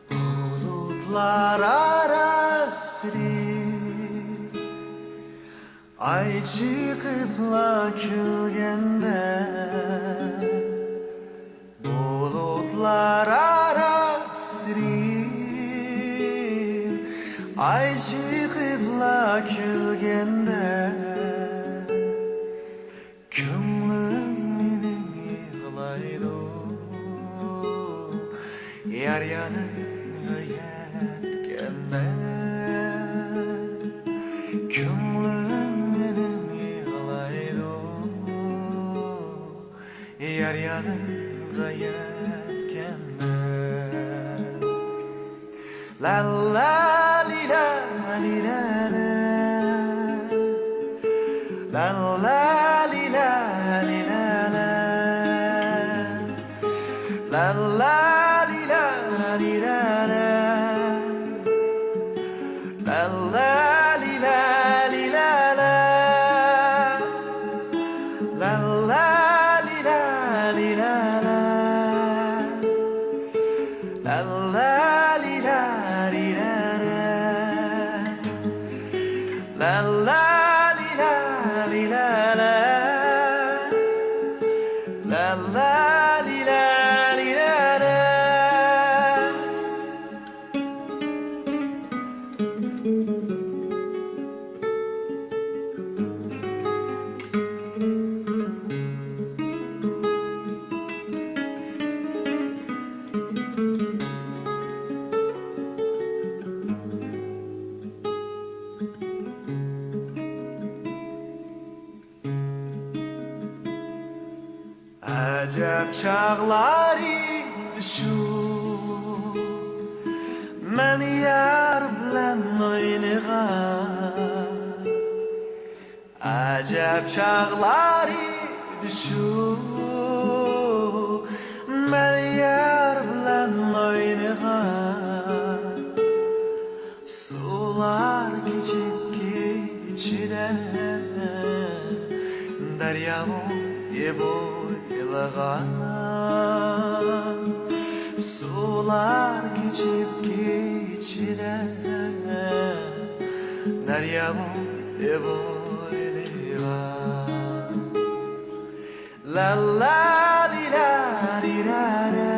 Bulutlar arası ay çıkıpla külgende, bulutlar arası ay çıkıpla külgende, kömlüm benim yığılaydı yar yanıma yetkende, kömlüm benim yığılaydı yar yanıma yetkende. La la li la li la la, la la li la li la la, la la li la li la la, la la li la li la la, la la li la li la la, la la li la li la la, la la li la li la la, la la li la li la la. Acep çağları şu, men yar bilen oynagan. Acep çağları şu, men yar bilen oynagan. Sular geçip geçide, deryamı boylagan. Sular geçip geçide, deryamı boylagan. La la li la li la la,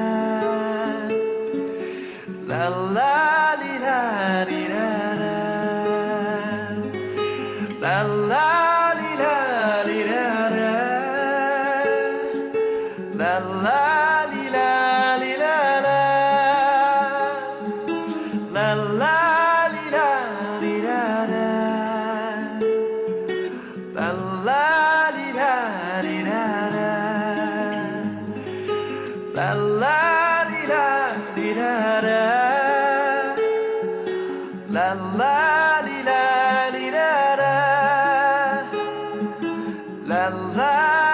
la la li la li la la, la la li la li la la, la la li la li la la, la la li la li la la, la la li la li la la, la la li la li la la, la la li la li la la, la la